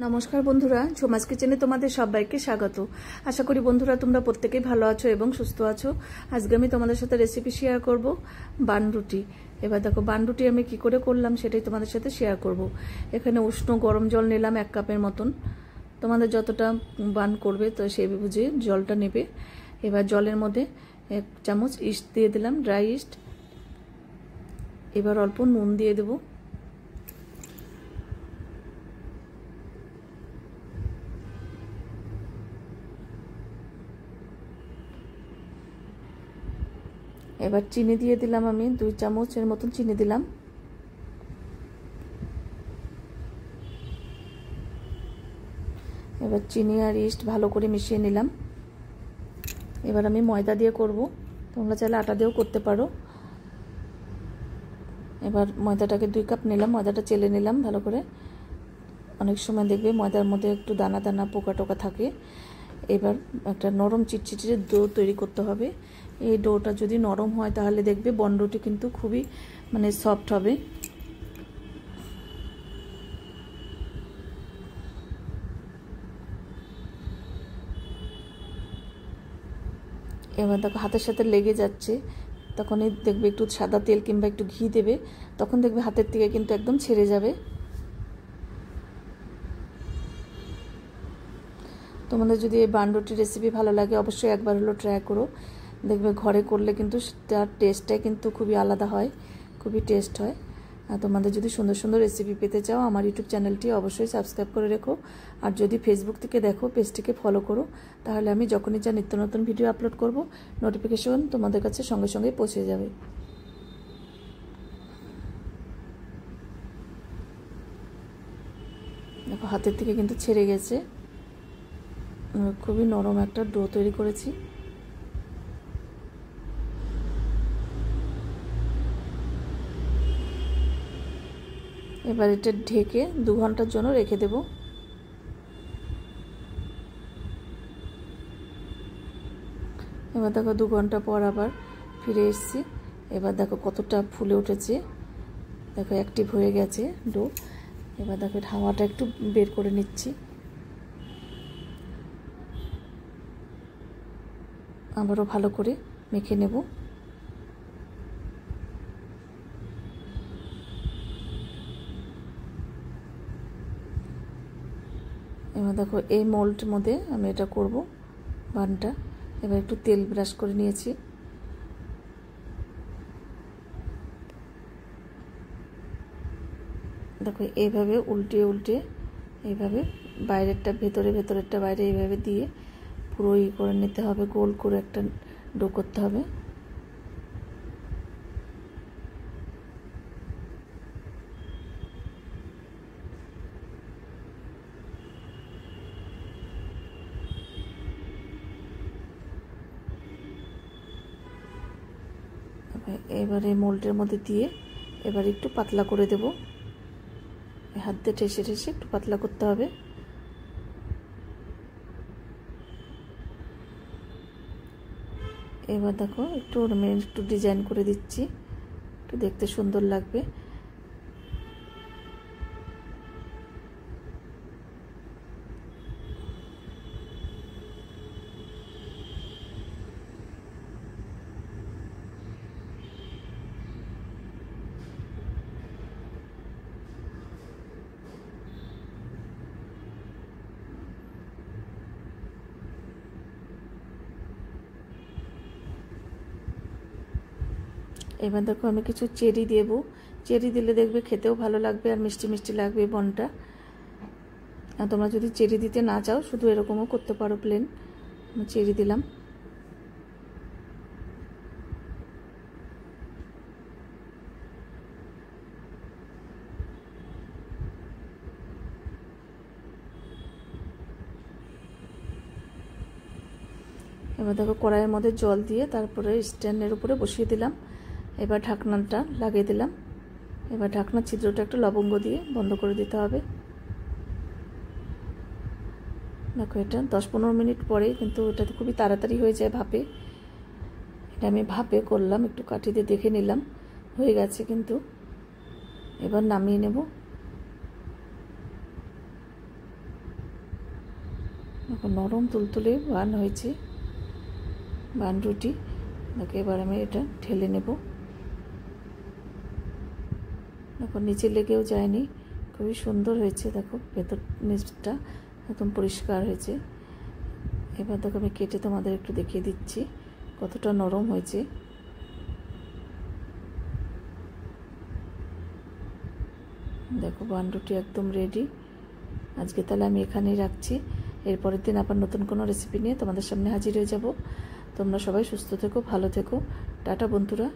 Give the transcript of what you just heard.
নমস্কার বন্ধুরা, ঝুমাস কিচেনে তোমাদের সবাইকে স্বাগত। আশা করি বন্ধুরা তোমরা প্রত্যেকেই ভালো আছো এবং সুস্থ আছো। আজকে আমি তোমাদের সাথে রেসিপি শেয়ার করব বানরুটি। এবার দেখো বানরুটি আমি কি করে করলাম সেটাই তোমাদের সাথে শেয়ার করব। এখানে উষ্ণ গরম জল নিলাম 1 কাপের মতন। তোমাদের যতটা বান করবে তো সেই বুঝে জলটা নেবে। এবার জলের মধ্যে 1 চামচ ইস্ট দিয়ে দিলাম, ড্রাই ইস্ট। এবার অল্প নুন দিয়ে দেবো। এবার চিনি দিয়ে দিলাম, আমি 2 চামচের মতন চিনি দিলাম। এবার চিনি আর ইস্ট ভালো করে মিশিয়ে নিলাম। এবার আমি ময়দা দিয়ে করব, তোমরা চাইলে আটা দিয়েও করতে পারো। এবার ময়দাটাকে 2 কাপ নিলাম, ময়দাটা চেলে নিলাম ভালো করে। অনেক সময় দেখবে ময়দার মধ্যে একটু দানা দানা পোকা টোকা থাকে। এবার একটা নরম চিটচিটে ডো তৈরি করতে হবে। এই ডোটা যদি নরম হয় তাহলে দেখবে বনরুটি কিন্তু খুবই সফট হবে। এবার দেখো হাতের সাথে লেগে যাচ্ছে, তখনই দেখবে একটু সাদা তেল কিংবা একটু ঘি দেবে, তখন দেখবে হাতের থেকে কিন্তু একদম ছেড়ে যাবে। তোমাদের যদি এই বানরুটির রেসিপি ভালো লাগে অবশ্যই একবার হলো ট্রাই করো। দেখবে ঘরে করলে কিন্তু তার টেস্টটাই কিন্তু খুবই আলাদা হয়, খুবই টেস্ট হয়। আর তোমাদের যদি সুন্দর সুন্দর রেসিপি পেতে চাও আমার ইউটিউব চ্যানেলটি অবশ্যই সাবস্ক্রাইব করে রেখো। আর যদি ফেসবুক থেকে দেখো পেজটিকে ফলো করো, তাহলে আমি যখনই যা নিত্য নতুন ভিডিও আপলোড করব নোটিফিকেশন তোমাদের কাছে সঙ্গে সঙ্গে পৌঁছে যাবে। দেখো হাতের থেকে কিন্তু ছেড়ে গেছে। খুবই নরম একটা ডো তৈরি করেছি। এবার এটা ঢেকে 2 ঘন্টার জন্য রেখে দেব। এবার দেখো 2 ঘন্টা পর আবার ফিরে এসেছি। এবার দেখো কতটা ফুলে উঠেছে, দেখো অ্যাক্টিভ হয়ে গেছে ডো। এবার দেখো হাওয়াটা একটু বের করে নিচ্ছি। আবারও ভালো করে মেখে নেব। এবার দেখো এই মোল্ডের মধ্যে আমি এটা করব বানটা। এবার একটু তেল ব্রাশ করে নিয়েছি। দেখো এইভাবে উল্টে উল্টে এইভাবে বাইরেরটা ভেতরে, ভেতরেরটা বাইরে, এইভাবে দিয়ে পুরো করে নিতে হবে। গোল করে একটা ডো করতে হবে। এবারে মোল্ডের মধ্যে দিয়ে এবার একটু পাতলা করে দেব। হাত দিয়ে ঠেসে ঠেসে একটু পাতলা করতে হবে। এবার দেখো একটু একটু ডিজাইন করে দিচ্ছি, একটু দেখতে সুন্দর লাগবে। এবার দেখো আমি কিছু চেরি দেব। চেরি দিলে দেখবে খেতেও ভালো লাগবে আর মিষ্টি মিষ্টি লাগবে বনটা। আর তোমরা যদি চেরি দিতে না চাও শুধু এরকমও করতে পারো, প্লেন। আমি চেরি দিলাম। এবার দেখো কড়াইয়ের মধ্যে জল দিয়ে তারপরে স্ট্যান্ডের উপরে বসিয়ে দিলাম। এবার ঢাকনাটা লাগিয়ে দিলাম। এবার ঢাকনার ছিদ্রটা একটু লবঙ্গ দিয়ে বন্ধ করে দিতে হবে। দেখো এটা 10-15 মিনিট পরে কিন্তু এটা খুবই তাড়াতাড়ি হয়ে যায় ভাপে। এটা আমি ভাপে করলাম, একটু কাঠি দিয়ে দেখে নিলাম হয়ে গেছে কিন্তু। এবার নামিয়ে নেব। এখন নরম তুলতুলে বান হয়েছে বান রুটি। দেখো এবার আমি এটা ঢেলে নেব। দেখো নিচে লেগেও যায়নি, খুবই সুন্দর হয়েছে। দেখো ভেতর নিচটা একদম পরিষ্কার হয়েছে। এবার দেখো আমি কেটে তোমাদের একটু দেখিয়ে দিচ্ছি কতটা নরম হয়েছে। দেখো বান রুটি একদম রেডি। আজকে তাহলে আমি এখানেই রাখছি। এরপরের দিন আবার নতুন কোনো রেসিপি নিয়ে তোমাদের সামনে হাজির হয়ে যাব। তোমরা সবাই সুস্থ থেকো, ভালো থেকো। টাটা বন্ধুরা।